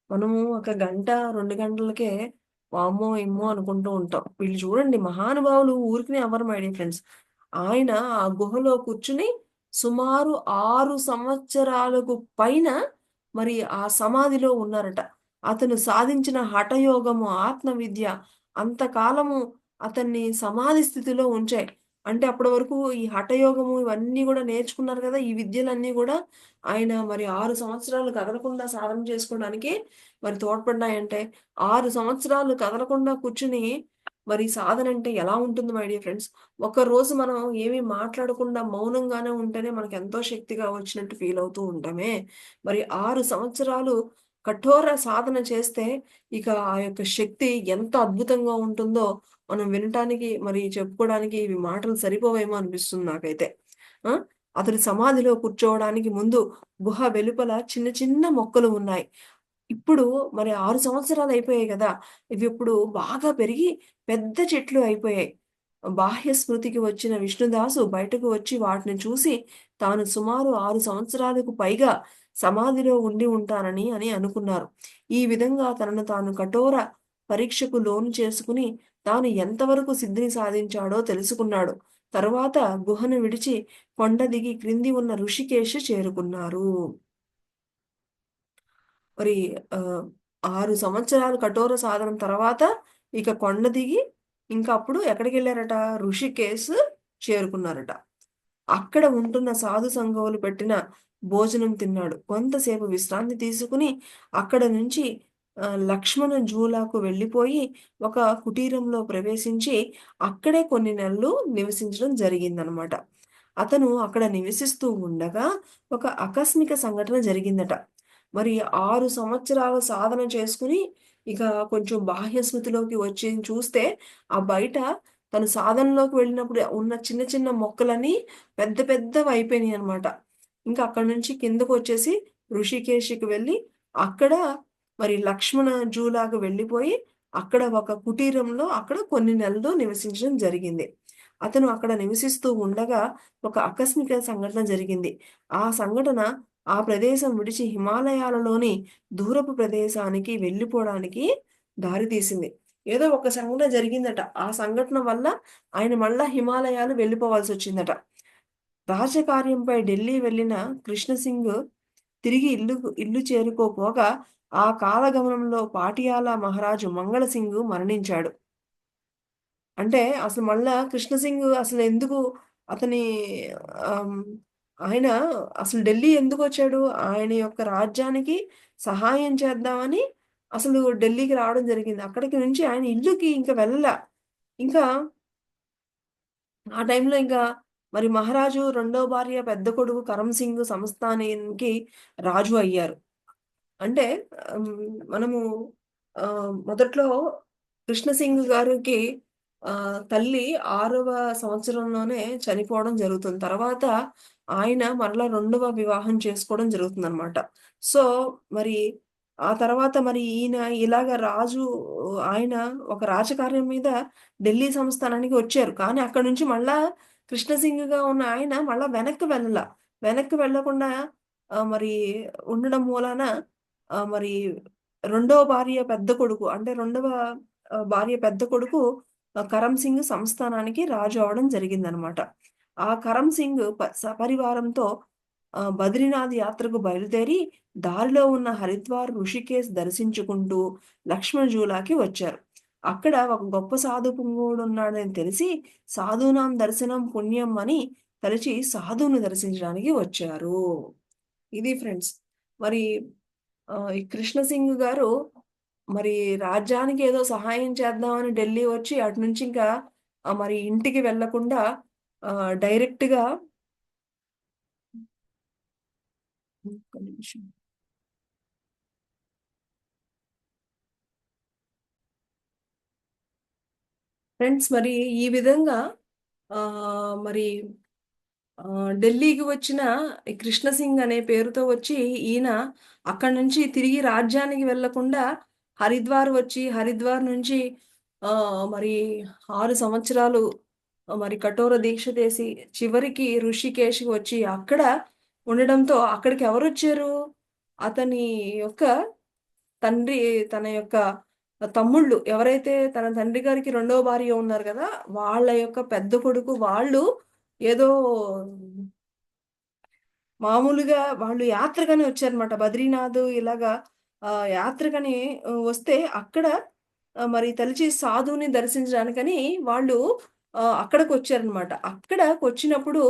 మనము ఒక గంట, 2 గంటలకే వామ్మో! ఇమ్మో! అనుకుంటూ ఉంటాం. వీళ్ళు చూడండి మహానుభావులు ఊరికనే అవ్వరు మై డియర్ ఫ్రెండ్స్. ఆయన ఆ గుహలో కూర్చొని సుమారు 6 సంవత్సరాలకు పైన మరి ఆ సమాధిలో ఉన్నారట. అతను సాధించిన హఠయోగము, ఆత్మవిద్య అంతకాలము అతన్ని సమాధి స్థితిలో ఉంచాయి. అంటే అప్పటి వరకు ఈ హఠయోగము ఇవన్నీ గూడా నేర్చుకున్నారు గదా! ఈ విద్యలన్నీ గూడా ఆయన మరి 6 సంవత్సరాలు కదలకుండా సాధన చేసుకోవడానికి మరి తోడ్పడ్డాయంటే, 6 సంవత్సరాలు కదలకుండా కూర్చొని మరి సాధనంటే ఎలా ఉంటుంది మై డియర్ ఫ్రెండ్స్? ఒక్కరోజు మనం ఏమి మాట్లాడకుండా మౌనంగానే ఉంటేనే మనకెంతో శక్తిగా వచ్చినట్టు ఫీల్ అవుతూ ఉంటామే. మరి 6 సంవత్సరాలు కఠోర సాధన చేస్తే ఇక ఆ యొక్క శక్తి ఎంత అద్భుతంగా ఉంటుందో మనం వినటానికి మరి చెప్పుకోవడానికి ఇవి మాటలు సరిపోవేమో అనిపిస్తుంది నాకైతే. ఆ! అతడు సమాధిలో కూర్చోవడానికి ముందు గుహ వెలుపల చిన్న చిన్న మొక్కలు ఉన్నాయి. ఇప్పుడు మరి 6 సంవత్సరాలయిపోయాయి గదా! ఇవిప్పుడు బాగా పెరిగి పెద్ద చెట్లు అయిపోయాయి. బాహ్య స్మృతికి వచ్చిన విష్ణుదాసు బయటకు వచ్చి వాటిని చూసి తాను సుమారు 6 సంవత్సరాలకు పైగా సమాధిలో ఉండి ఉంటానని అనుకున్నారు. ఈ విధంగా తనను తాను కఠోర పరీక్షకు లోను చేసుకొని తాను ఎంతవరకు సిద్ధిని సాధించాడో తెలుసుకున్నాడు. తరువాత గుహను విడిచి కొండ దిగి క్రింది ఉన్న ఋషికేశ్ చేరుకున్నారు. మరి ఆహ్, 6 సంవత్సరాలు కఠోర సాధన తర్వాత ఇక కొండ దిగి ఇంక అప్పుడు ఎక్కడికెళ్లారట? ఋషికేశ్ చేరుకున్నారట. అక్కడ ఉంటున్న సాధు సంగవులు పెట్టిన భోజనం తిన్నాడు. కొంతసేపు విశ్రాంతి తీసుకొని అక్కడ నుంచి లక్ష్మణ జూలాకు వెళ్ళిపోయి ఒక కుటీరంలో ప్రవేశించి అక్కడే కొన్ని నెలలు నివసించడం జరిగిందనమాట. అతను అక్కడ నివసిస్తూ ఉండగా ఒక ఆకస్మిక సంఘటన జరిగిందట. మరి 6 సంవత్సరాలు సాధన చేసుకొని ఇక కొంచెం బాహ్య స్మృతిలోకి వచ్చి చూస్తే ఆ బయట తను సాధనలోకి వెళ్ళినప్పుడు ఉన్న చిన్న చిన్న మొక్కలన్నీ పెద్ద పెద్దవయిపోయినియనమాట. ఇంకా అక్కడి నుంచి కిందకొచ్చేసి ఋషికేశ్‌కి వెళ్ళి, అక్కడ మరి లక్ష్మణ జూలాగా వెళ్ళిపోయి, అక్కడ ఒక కుటీరంలో అక్కడ కొన్ని నెలలు నివసించడం జరిగింది. అతను అక్కడ నివసిస్తూ ఉండగా ఒక ఆకస్మిక సంఘటన జరిగింది. ఆ సంఘటన ఆ ప్రదేశం విడిచి హిమాలయాలలోని దూరపు ప్రదేశానికి వెళ్ళిపోవడానికి దారి తీసింది. ఏదో ఒక సంఘటన జరిగిందట. ఆ సంఘటన వల్ల ఆయన మళ్ళా హిమాలయాలు వెళ్ళిపోవాల్సొచ్చిందట. రాజకార్యంపై ఢిల్లీ వెళ్ళిన కృష్ణసింగ్ తిరిగి ఇల్లు చేరుకోపోగా, ఆ కాలగమనంలో పాటియాలా మహారాజు మంగళసింగు మరణించాడు. అంటే అసలు మళ్ళా కృష్ణసింగ్ అసలెందుకు అతని ఆహ్, ఆయన అసలు ఢిల్లీ ఎందుకొచ్చాడు? ఆయన యొక్క రాజ్యానికి సహాయం చేద్దామని అసలు ఢిల్లీకి రావడం జరిగింది. అక్కడికి నుంచి ఆయన ఇల్లుకి ఇంక వెళ్ళలా. ఇంకా ఆ టైంలో ఇంకా మరి మహారాజు రెండో భార్య పెద్ద కొడుకు కరమ్ సింగ్ సంస్థానానికి రాజు అయ్యారు. అంటే మనము మొదట్లో కృష్ణసింగ్ గారికి తల్లి 6వ సంవత్సరంలోనే చనిపోవడం జరుగుతుంది. తర్వాత ఆయన మరలా రెండవ వివాహం చేసుకోవడం జరుగుతుందనమాట. సో, మరి ఆ తర్వాత మరి ఈయన ఇలాగ రాజు ఆయన ఒక రాజకార్యం మీద ఢిల్లీ సంస్థానానికి వచ్చారు. కానీ అక్కడి నుంచి మళ్ళా కృష్ణసింగ్‌గా ఉన్న ఆయన మళ్ళా వెనక్కి వెళ్ళలా. వెనక్కి వెళ్ళకుండా మరి ఉండడం మూలాన మరి రెండో భార్య పెద్ద కొడుకు అంటే రెండవ భార్య పెద్ద కొడుకు కరమ్ సింగ్ సంస్థానానికి రాజు అవ్వడం జరిగిందనమాట. ఆ కరమ్ సింగ్ సపరివారంతో బద్రీనాథ్ యాత్రకు బయలుదేరి దారిలో ఉన్న హరిద్వార్, ఋషికేశ్ దర్శించుకుంటూ లక్ష్మణ్ ఝూలాకి వచ్చారు. అక్కడ ఒక గొప్ప సాధు పుంగవుడున్నాడని తెలిసి సాధూనాం దర్శనం పుణ్యం అని తలచి సాధువుని దర్శించడానికి వచ్చారు. ఇది ఫ్రెండ్స్. మరి ఈ కృష్ణ సింగ్ గారు మరి రాజ్యానికి ఏదో సహాయం చేద్దామని ఢిల్లీ వచ్చి అటు నుంచి ఇంకా మరి ఇంటికి వెళ్ళకుండా డైరెక్ట్‌గా ఒక్క నిమిషం. ఫ్రెండ్స్ మరి ఈ విధంగా మరి ఢిల్లీకి వచ్చిన ఈ కృష్ణ సింగ్ అనే పేరుతో వచ్చి ఈయన అక్కడి నుంచి తిరిగి రాజ్యానికి వెళ్ళకుండా హరిద్వార్ వచ్చి హరిద్వార్ నుంచి మరి 6 సంవత్సరాలు మరి కఠోర దీక్ష చేసి చివరికి ఋషికేశ్‌కి వచ్చి అక్కడ ఉండడంతో అక్కడికి ఎవరొచ్చారు? అతని యొక్క తండ్రి తన యొక్క తమ్ముళ్ళు ఎవరైతే తన తండ్రి గారికి రెండో భార్య ఉన్నారు గదా! వాళ్ళ యొక్క పెద్ద కొడుకు వాళ్ళు ఏదో మామూలుగా వాళ్ళు యాత్రకని వచ్చారన్నమాట. బద్రీనాథ్ ఇలాగా యాత్రకని వస్తే అక్కడ మరి తలచి సాధువుని దర్శించడానికని వాళ్ళు అక్కడికొచ్చారన్నమాట. అక్కడకొచ్చినప్పుడు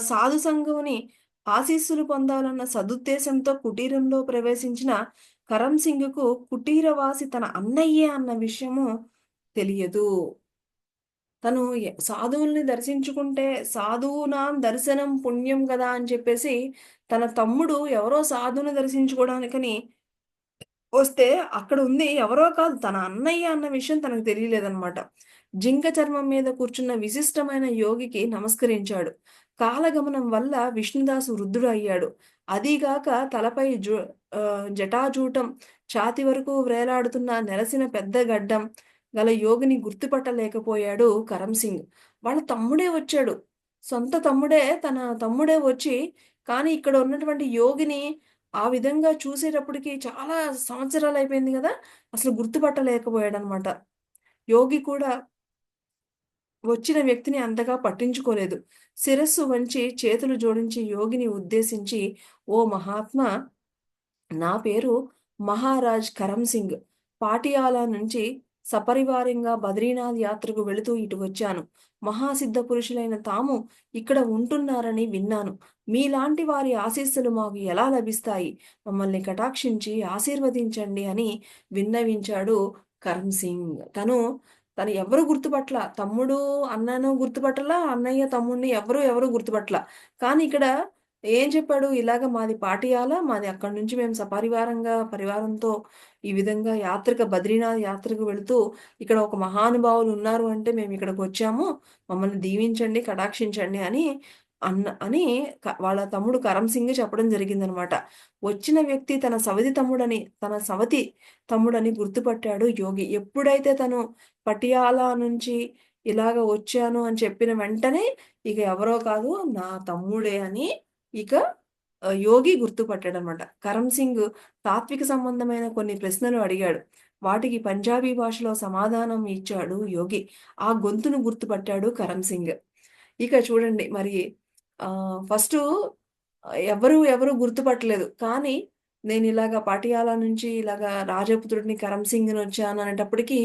సాధు సంఘముని ఆశీస్సులు పొందాలన్న సదుద్దేశంతో కుటీరంలో ప్రవేశించిన కరమ్ సింగ్‌కు కుటీరవాసి తన అన్నయ్యే అన్న విషయము తెలియదు. తను సాధువుల్ని దర్శించుకుంటే సాధూనాం దర్శనం పుణ్యం గదా! అని చెప్పేసి తన తమ్ముడు ఎవరో సాధువుని దర్శించుకోవడానికని వస్తే అక్కడుంది ఎవరో కాదు తన అన్నయ్య అన్న విషయం తనకు తెలియలేదనమాట. జింక చర్మం మీద కూర్చున్న విశిష్టమైన యోగికి నమస్కరించాడు. కాలగమనం వల్ల విష్ణుదాసు వృద్ధుడు అయ్యాడు. అదీగాక తలపై జటాజూటం, ఛాతీ వరకు వ్రేలాడుతున్న నెరసిన పెద్ద గడ్డం గల యోగిని గుర్తుపట్టలేకపోయాడు కరమ్ సింగ్. వాళ్ళ తమ్ముడే వచ్చాడు. సొంత తమ్ముడే తన తమ్ముడే వచ్చి కానీ ఇక్కడ ఉన్నటువంటి యోగిని ఆ విధంగా చూసేటప్పటికి చాలా సంవత్సరాలయిపోయింది గదా! అసలు గుర్తుపట్టలేకపోయాడనమాట. యోగి కూడా వచ్చిన వ్యక్తిని అంతగా పట్టించుకోలేదు. శిరస్సు వంచి చేతులు జోడించి యోగిని ఉద్దేశించి, "ఓ మహాత్మా! నా పేరు మహారాజ్ కరమ్ సింగ్. పాటియాలా నుంచి సపరివారంగా బద్రీనాథ్ యాత్రకు వెళుతూ ఇటు వచ్చాను. మహాసిద్ధ పురుషులైన తాము ఇక్కడ ఉంటున్నారని విన్నాను. మీలాంటి వారి ఆశీస్సులు మాకు ఎలా లభిస్తాయి? మమ్మల్ని కటాక్షించి ఆశీర్వదించండి" అని విన్నవించాడు కరమ్ సింగ్. తను ఎవరు గుర్తుపట్టల. తమ్ముడు, అన్నను గుర్తుపట్టలా. అన్నయ్య, తమ్ముడిని ఎవరు గుర్తుపట్టల. కానీ ఇక్కడ ఏం చెప్పాడు? ఇలాగ మాది పాటియాలా. మాది అక్కడి నుంచి మేము పరివారంతో ఈ విధంగా బద్రీనాథ్ యాత్రకు వెళుతూ ఇక్కడ ఒక మహానుభావులు ఉన్నారు అంటే మేమిక్కడికొచ్చాము. మమ్మల్ని దీవించండి, కటాక్షించండి అని వాళ్ళ తమ్ముడు కరమ్ సింగ్ చెప్పడం జరిగిందనమాట. వచ్చిన వ్యక్తి తన సవతి తమ్ముడని గుర్తుపట్టాడు యోగి. ఎప్పుడైతే తను పటియాలా నుంచి ఇలాగ వచ్చాను అని చెప్పిన వెంటనే ఇక ఎవరో కాదు నా తమ్ముడే అని ఇక యోగి గుర్తుపట్టాడనమాట. కరమ్ సింగ్ తాత్విక సంబంధమైన కొన్ని ప్రశ్నలు అడిగాడు. వాటికి పంజాబీ భాషలో సమాధానం ఇచ్చాడు యోగి. ఆ గొంతును గుర్తుపట్టాడు కరమ్ సింగ్. ఇక చూడండి మరి ఫస్టు ఎవరు గుర్తుపట్టలేదు. కానీ నేనిలాగ పాటియాలా నుంచి ఇలాగ రాజపుత్రుడిని కరమ్ సింగ్‌నొచ్చాను అనేటప్పటికి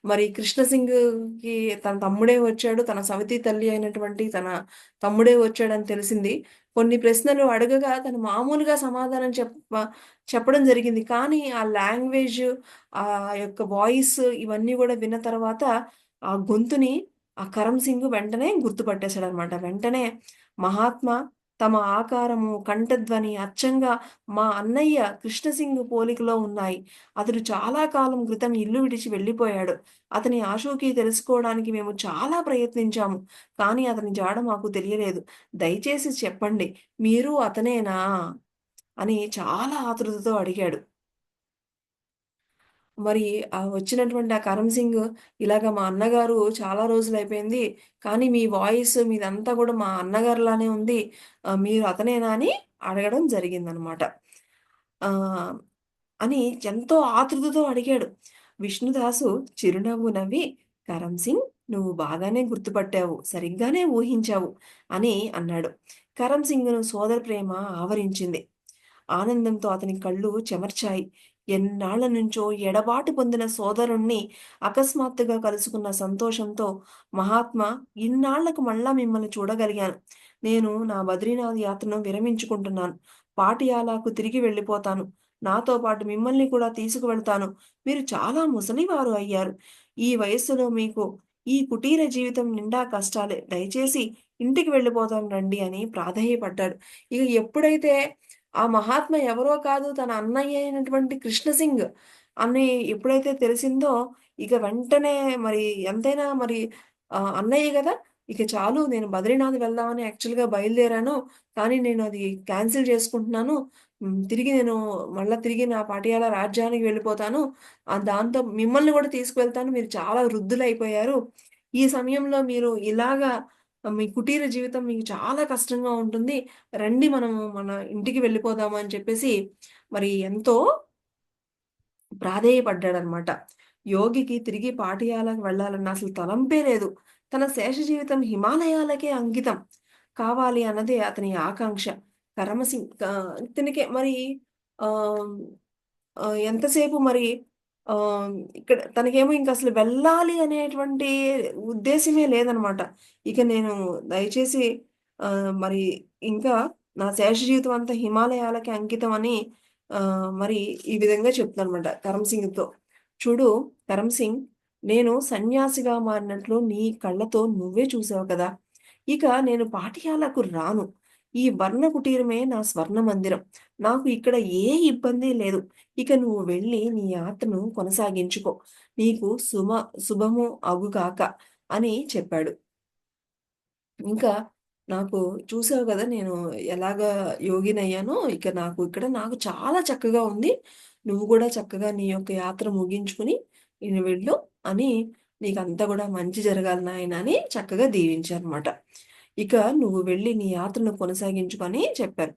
మరి కృష్ణ సింగ్‌కి తన తమ్ముడే వచ్చాడు. తన సవతి తల్లి అయినటువంటి తన తమ్ముడే వచ్చాడని తెలిసింది. కొన్ని ప్రశ్నలు అడగగా తను మామూలుగా సమాధానం చెప్పడం జరిగింది. కానీ ఆ లాంగ్వేజ్, ఆ యొక్క వాయిస్ ఇవన్నీ గూడా విన్న తర్వాత ఆ గొంతుని ఆ కరమ్ సింగ్ వెంటనే గుర్తుపట్టేసాడనమాట. వెంటనే మహాత్మా తమ ఆకారము, కంఠధ్వని అచ్చంగా మా అన్నయ్య కృష్ణసింగ్ పోలికలో ఉన్నాయి. అతడు చాలా కాలం క్రితం ఇల్లు విడిచి వెళ్ళిపోయాడు. అతని ఆచూకీ తెలుసుకోవడానికి మేము చాలా ప్రయత్నించాము. కానీ అతని జాడ మాకు తెలియలేదు. దయచేసి చెప్పండి. మీరు అతనేనా? అని చాలా ఆతృతతో అడిగాడు. మరి వచ్చినటువంటి ఆ కరణ్ సింగ్ ఇలాగ మా అన్నగారు చాలా రోజులయిపోయింది. కానీ మీ వాయిస్ మీదంతా గూడా మా అన్నగారిలానే ఉంది. మీరు అతనేనా అని అడగడం జరిగిందనమాట. ఆహ్, అని ఎంతో ఆతృతతో అడిగాడు. విష్ణుదాసు చిరునవ్వు నవ్వి, "కరమ్ సింగ్, నువ్వు బాగానే గుర్తుపట్టావు. సరిగ్గానే ఊహించావు" అని అన్నాడు. కరమ్ సింగ్‌ను సోదర ప్రేమ ఆవరించింది. ఆనందంతో అతని కళ్ళు చెమర్చాయి. ఎన్నాళ్ల నుంచో ఎడబాటు పొందిన సోదరుణ్ణి అకస్మాత్తుగా కలుసుకున్న సంతోషంతో, "మహాత్మా, ఇన్నాళ్లకు మళ్ళా మిమ్మల్ని చూడగలిగాను. నేను నా బద్రీనాథ్ యాత్రను విరమించుకుంటున్నాను. పాటియాలాకు తిరిగి వెళ్ళిపోతాను. నాతో పాటు మిమ్మల్ని కూడా తీసుకువెళ్తాను. మీరు చాలా ముసలివారు అయ్యారు. ఈ వయస్సులో మీకు ఈ కుటీర జీవితం నిండా కష్టాలే. దయచేసి ఇంటికి వెళ్ళిపోదాం రండి" అని ప్రాధేయపడ్డాడు. ఇక ఎప్పుడైతే ఆ మహాత్మ ఎవరో కాదు, తన అన్నయ్య అయినటువంటి 'కృష్ణ సింగ్' అని ఎప్పుడైతే తెలిసిందో, ఇక వెంటనే మరి ఎంతైనా మరి అన్నయ్య గదా! ఇక చాలు, నేను బద్రీనాథ్ వెళ్దామని యాక్చువల్‌గా బయలుదేరాను. కానీ నేను అది క్యాన్సిల్ చేసుకుంటున్నాను. తిరిగి నేను మళ్ళా తిరిగి నా పాటియాలా రాజ్యానికి వెళ్ళిపోతాను. దాంతో మిమ్మల్ని గూడా తీసుకువెళ్తాను. మీరు చాలా వృద్ధులైపోయారు. ఈ సమయంలో మీరు ఇలాగా మీ కుటీర జీవితం మీకు చాలా కష్టంగా ఉంటుంది. రండి, మనము మన ఇంటికి వెళ్ళిపోదాము అని చెప్పేసి మరి ఎంతో ప్రాధేయపడ్డాడనమాట. యోగికి తిరిగి పాటియాలకు వెళ్ళాలన్న అసలు తలంపే లేదు. తన శేష జీవితం హిమాలయాలకే అంకితం కావాలి అన్నదే అతని ఆకాంక్ష. ఇతనికి మరి ఆహ్, ఎంతసేపు మరి ఇక్కడ తనకేమో ఇంకసలు వెళ్ళాలి అనేటువంటి ఉద్దేశ్యమే లేదనమాట. ఇక నేను దయచేసి మరి ఇంకా నా శేష జీవితం అంతా హిమాలయాలకి అంకితం అని మరి ఈ విధంగా చెప్తుందనమాట కరమ్ సింగ్‌తో. "చూడు కరమ్ సింగ్, నేను సన్యాసిగా మారినట్లు నీ కళ్ళతో నువ్వే చూసావు కదా! ఇక నేను పాఠశాలకు రాను. ఈ వర్ణ కుటీరమే నా స్వర్ణ మందిరం. నాకు ఇక్కడ ఏ ఇబ్బంది లేదు. ఇక నువ్వు వెళ్ళి నీ యాత్రను కొనసాగించుకో. నీకు శుభము అగుగాక" అని చెప్పాడు. ఇంకా నాకు చూసావు గదా! నేను ఎలాగా యోగినయ్యానో, ఇక నాకు చాలా చక్కగా ఉంది. నువ్వు గూడా చక్కగా నీ యొక్క యాత్ర ముగించుకొని వెళ్ళు అని, నీకంతా గూడా మంచి జరగాలి నాయనా అని చక్కగా దీవించారన్నమాట. ఇక నువ్వు వెళ్లి నీ యాత్రను కొనసాగించుకొని చెప్పారు.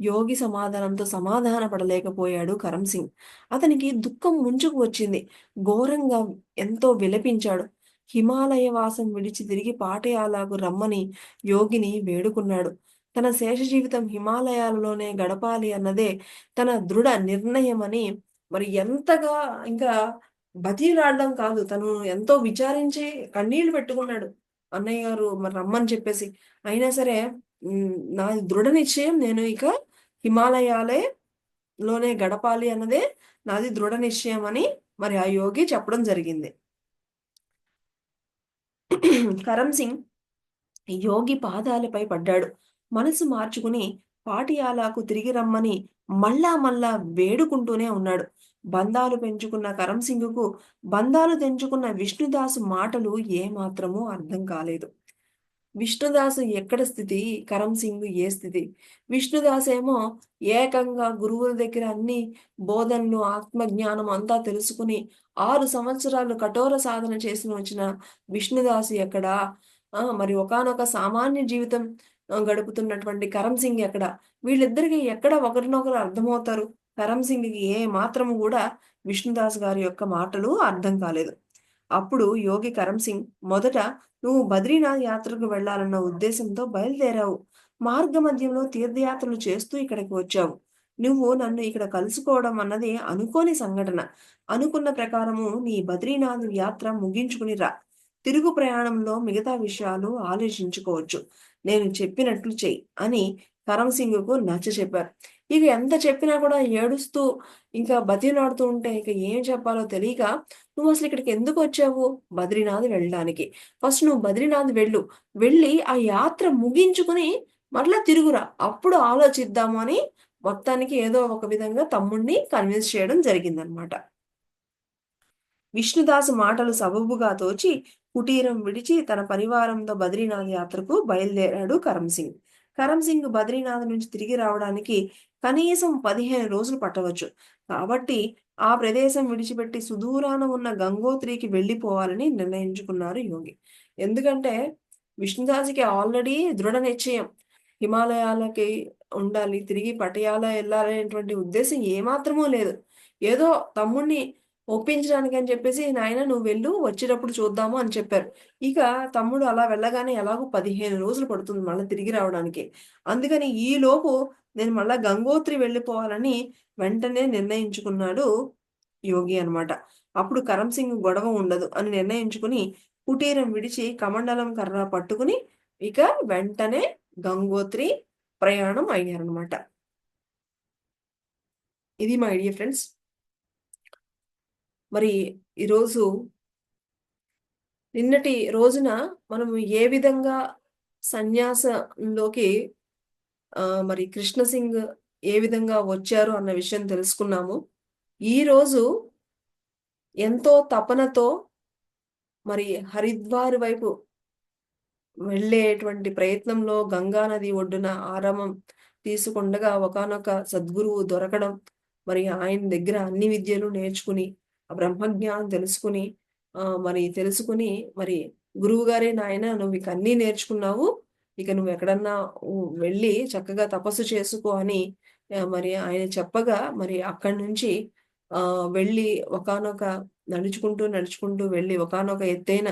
యోగి సమాధానంతో సమాధాన పడలేకపోయాడు కరమ్ సింగ్. అతనికి దుఃఖం ముంచుకు వచ్చింది. ఘోరంగా ఎంతో విలపించాడు. హిమాలయ వాసం విడిచి తిరిగి పాటియాలాకు రమ్మని యోగిని వేడుకున్నాడు. తన శేష జీవితం హిమాలయాలలోనే గడపాలి అన్నదే తన దృఢ నిర్ణయమని మరి ఎంతగా ఇంకా బతిమిలాడడం కాదు, తను ఎంతో విచారించి కన్నీళ్లు పెట్టుకున్నాడు. అన్నయ్య గారు మరి రమ్మని చెప్పేసి. అయినా సరే నాది దృఢ నిశ్చయం, నేను ఇక హిమాలయాలే లోనే గడపాలి అన్నదే నాది దృఢ నిశ్చయం అని మరి ఆ యోగి చెప్పడం జరిగింది. కరమ్ సింగ్ యోగి పాదాలపై పడ్డాడు. మనసు మార్చుకుని పాటియాలాకు తిరిగి రమ్మని మళ్ళా మళ్ళా వేడుకుంటూనే ఉన్నాడు. బంధాలు పెంచుకున్న కరమ్ సింగ్‌కు బంధాలు తెంచుకున్న విష్ణుదాసు మాటలు ఏమాత్రమూ అర్థం కాలేదు. విష్ణుదాసు ఎక్కడ స్థితి, కరమ్ సింగ్ ఏ స్థితి. విష్ణుదాసేమో ఏకంగా గురువుల దగ్గర అన్ని బోధనలు, ఆత్మజ్ఞానం అంతా తెలుసుకొని 6 సంవత్సరాలు కఠోర సాధన చేసి వచ్చిన విష్ణుదాసు ఎక్కడ? మరి ఒకానొక సామాన్య జీవితం గడుపుతున్నటువంటి కరమ్ సింగ్ ఎక్కడ? వీళ్ళిద్దరికి ఎక్కడ ఒకరినొకరు అర్థమవుతారు? కరమ్ సింగ్‌కి ఏ మాత్రం గూడా విష్ణుదాస్ గారి యొక్క మాటలు అర్థం కాలేదు. అప్పుడు యోగి కరమ్ సింగ్, "మొదట నువ్వు బద్రీనాథ్ యాత్రకు వెళ్ళాలన్న ఉద్దేశంతో బయలుదేరావు. మార్గమధ్యంలో తీర్థయాత్రలు చేస్తూ ఇక్కడికి వచ్చావు. నువ్వు నన్ను ఇక్కడ కలుసుకోవడం అన్నది అనుకోని సంఘటన. అనుకున్న ప్రకారము నీ బద్రీనాథ్ యాత్ర ముగించుకుని రా. తిరుగు ప్రయాణంలో మిగతా విషయాలు ఆలోచించుకోవచ్చు. నేను చెప్పినట్లు చెయ్యి" అని కరమ్ సింగ్‌కు నచ్చచెప్పారు. ఇక ఎంత చెప్పినా కూడా ఏడుస్తూ ఇంకా బతిమిలాడుతూ ఉంటే ఇక ఏం చెప్పాలో తెలియక, "నువ్వసలు ఇక్కడికి ఎందుకొచ్చావు?" "బద్రీనాథ్ వెళ్ళడానికి." "ఫస్ట్ నువ్వు బద్రీనాథ్ వెళ్ళు. వెళ్ళి ఆ యాత్ర ముగించుకొని మరలా తిరుగురా. అప్పుడు ఆలోచిద్దాము" అని మొత్తానికి ఏదో ఒక విధంగా తమ్ముడిని కన్విన్స్ చేయడం జరిగిందనమాట. విష్ణుదాసు మాటలు సబబుగా తోచి కుటీరం విడిచి తన పరివారంతో బద్రీనాథ్ యాత్రకు బయలుదేరాడు కరమ్ సింగ్. కరమ్ సింగ్ బద్రీనాథ్ నుంచి తిరిగి రావడానికి కనీసం 15 రోజులు పట్టవచ్చు. కాబట్టి ఆ ప్రదేశం విడిచిపెట్టి సుదూరాన ఉన్న గంగోత్రికి వెళ్ళిపోవాలని నిర్ణయించుకున్నారు యోగి. ఎందుకంటే విష్ణుదాస్‌కి ఆల్రెడీ దృఢ నిశ్చయం. హిమాలయాలకి ఉండాలి. తిరిగి పటియాలా ఎళ్ళాలనేటువంటి ఉద్దేశ్యం ఏమాత్రమూ లేదు. ఏదో తమ్ముడిని ఒప్పించడానికని చెప్పేసి, "నాయనా నువ్వు వెళ్ళు, వచ్చేటప్పుడు చూద్దాము" అని చెప్పారు. ఇక తమ్ముడు అలా వెళ్ళగానే ఎలాగో 15 రోజులు పడుతుంది మళ్ళా తిరిగి రావడానికి. అందుకని ఈలోపు నేను మళ్ళా గంగోత్రి వెళ్ళిపోవాలని వెంటనే నిర్ణయించుకున్నాడు యోగి అనమాట. అప్పుడు కరమ్ సింగ్ గొడవ ఉండదు అని నిర్ణయించుకుని, కుటీరం విడిచి కమండలం కర్ర పట్టుకుని, ఇక వెంటనే గంగోత్రి ప్రయాణం అయ్యారనమాట. ఇది మై డియర్ ఫ్రెండ్స్. మరి ఈరోజు నిన్నటి రోజున మనము ఏ విధంగా సన్యాసంలోకి మరి కృష్ణ సింగ్ ఏ విధంగా వచ్చారు అన్న విషయం తెలుసుకున్నాము. ఈరోజు ఎంతో తపనతో మరి హరిద్వార్ వైపు వెళ్ళేటువంటి ప్రయత్నంలో గంగా నది ఒడ్డున ఆరామం తీసుకుండగా ఒకానొక సద్గురువు దొరకడం, మరి ఆయన దగ్గర అన్ని విద్యలు నేర్చుకుని, ఆ బ్రహ్మజ్ఞానం తెలుసుకుని, మరి తెలుసుకుని మరి గురువుగారే "నాయనా నువ్విక అన్నీ నేర్చుకున్నావు. ఇక నువ్వెక్కడన్నా వెళ్ళి చక్కగా తపస్సు చేసుకో" అని మరి ఆయన చెప్పగా మరి అక్కడి నుంచి వెళ్ళి ఒకానొక నడుచుకుంటూ, నడుచుకుంటూ వెళ్ళి ఒకానొక ఎత్తైన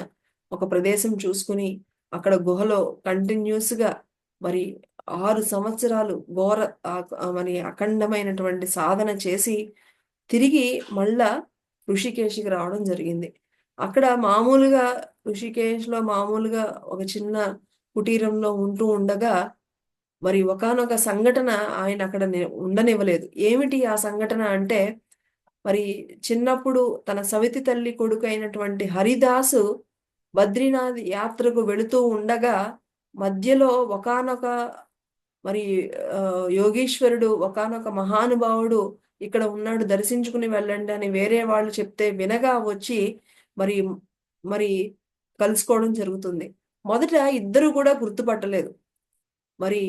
ఒక ప్రదేశం చూసుకొని అక్కడ గుహలో కంటిన్యూస్‌గా మరి 6 సంవత్సరాలు ఘోర మరి అఖండమైనటువంటి సాధన చేసి, తిరిగి మళ్ళా ఋషికేశ్‌కి రావడం జరిగింది. అక్కడ మామూలుగా ఋషికేశ్‌లో మామూలుగా ఒక చిన్న కుటీరంలో ఉంటూ ఉండగా, మరి ఒకానొక సంఘటన ఆయన అక్కడ ఉండనివ్వలేదు. ఏమిటి ఆ సంఘటన అంటే, మరి చిన్నప్పుడు తన సవితి తల్లి కొడుకైనటువంటి హరిదాసు బద్రీనాథ్ యాత్రకు వెళుతూ ఉండగా, మధ్యలో ఒకానొక మరి యోగీశ్వరుడు ఒకానొక మహానుభావుడు ఇక్కడ ఉన్నాడు దర్శించుకుని వెళ్ళండి అని వేరే వాళ్ళు చెప్తే వినగా వచ్చి మరి, మరి కలుసుకోవడం జరుగుతుంది. మొదట ఇద్దరు కూడా గుర్తుపట్టలేదు. మరి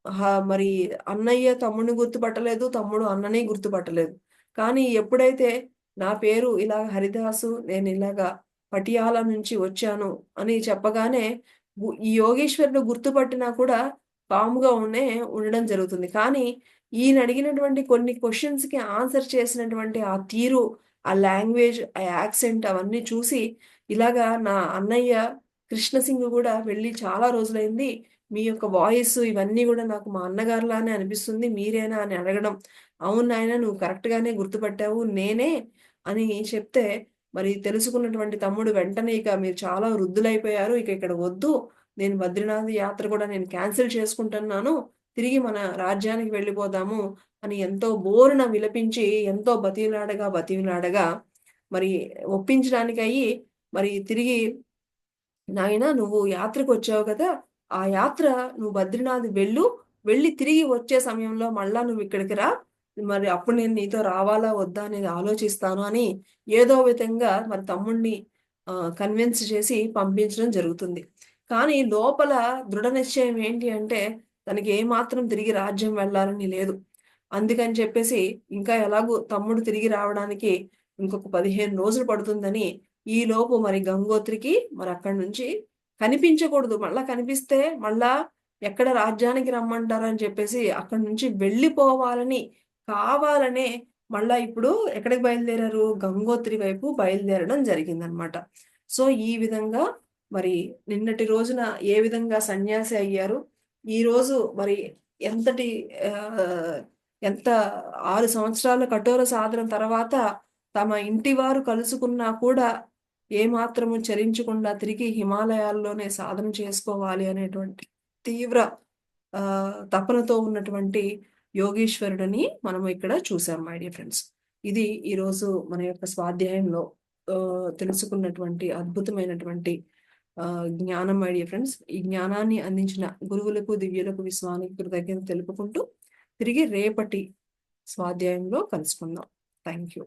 ఆహ్, మరి అన్నయ్య తమ్ముడిని గుర్తుపట్టలేదు. తమ్ముడు అన్నని గుర్తుపట్టలేదు. కానీ ఎప్పుడైతే నా పేరు ఇలా హరిదాసు, నేనిలాగా పటియాలా నుంచి వచ్చాను అని చెప్పగానే ఈ యోగేశ్వరుడు గుర్తుపట్టినా కూడా కామ్‌గా ఉండడం జరుగుతుంది. కానీ ఈయన అడిగినటువంటి కొన్ని క్వెషన్స్‌కి ఆన్సర్ చేసినటువంటి ఆ తీరు, ఆ లాంగ్వేజ్, ఆ యాక్సెంట్ అవన్నీ చూసి ఇలాగా నా అన్నయ్య కృష్ణ సింగ్ గూడా వెళ్లి చాలా రోజులైంది. మీ యొక్క వాయిస్ ఇవన్నీ గూడా నాకు మా అన్నగారిలానే అనిపిస్తుంది. మీరేనా అని అడగడం. అవును నాయన నువ్వు కరెక్ట్‌గానే గుర్తుపట్టావు. నేనే అని చెప్తే, మరి తెలుసుకున్నటువంటి తమ్ముడు వెంటనే ఇక మీరు చాలా వృద్ధులైపోయారు. ఇక ఇక్కడ వద్దు. నేను బద్రీనాథ్ యాత్ర కూడా నేను క్యాన్సెల్ చేసుకుంటున్నాను. తిరిగి మన రాజ్యానికి వెళ్ళిపోదాము అని ఎంతో బోరున విలపించి, ఎంతో బతిమిలాడగా, బతిమిలాడగా మరి ఒప్పించడానికయ్యి మరి తిరిగి నాయనా నువ్వు యాత్రకొచ్చావు గదా! ఆ యాత్ర నువ్వు బద్రీనాథ్ వెళ్ళు. వెళ్ళి తిరిగి వచ్చే సమయంలో మళ్ళా నువ్విక్కడికి రా. మరి అప్పుడు నేను నీతో రావాలా? వద్దా? అనేది ఆలోచిస్తాను అని ఏదో విధంగా మరి తమ్ముడిని కన్విన్స్ చేసి పంపించడం జరుగుతుంది. కానీ లోపల దృఢ నిశ్చయం ఏంటి అంటే తనకి ఏమాత్రం తిరిగి రాజ్యం వెళ్ళాలని లేదు. అందుకని చెప్పేసి ఇంకా ఎలాగో తమ్ముడు తిరిగి రావడానికి ఇంకొక 15 రోజులు పడుతుందని ఈలోపు మరి గంగోత్రికి మరక్కడి నుంచి కనిపించకూడదు. మళ్ళా కనిపిస్తే మళ్ళా ఎక్కడ రాజ్యానికి రమ్మంటారని చెప్పేసి అక్కడి నుంచి వెళ్ళిపోవాలని కావాలనే మళ్ళా ఇప్పుడు ఎక్కడికి బయలుదేరారు? గంగోత్రి వైపు బయలుదేరడం జరిగిందనమాట. సో, ఈ విధంగా మరి నిన్నటి రోజున ఏ విధంగా సన్యాసి అయ్యారు? ఈరోజు మరి ఎంతటి ఆహ్, ఎంత 6 సంవత్సరాల కఠోర సాధన తర్వాత తమ ఇంటివారు కలుసుకున్నా కూడా ఏమాత్రము చలించకుండా తిరిగి హిమాలయాల్లోనే సాధన చేసుకోవాలి అనేటువంటి తీవ్ర తపనతో ఉన్నటువంటి యోగీశ్వరుడిని మనము ఇక్కడ చూసాం మై డియర్ ఫ్రెండ్స్. ఇది ఈరోజు మన యొక్క స్వాధ్యాయంలో తెలుసుకున్నటువంటి అద్భుతమైనటువంటి జ్ఞానం మై డియర్ ఫ్రెండ్స్. ఈ జ్ఞానాన్ని అందించిన గురువులకు, దివ్యులకు, విశ్వానికి కృతజ్ఞతలు తెలుపుకుంటూ తిరిగి రేపటి స్వాధ్యాయంలో కలుసుకుందాం. Thank you.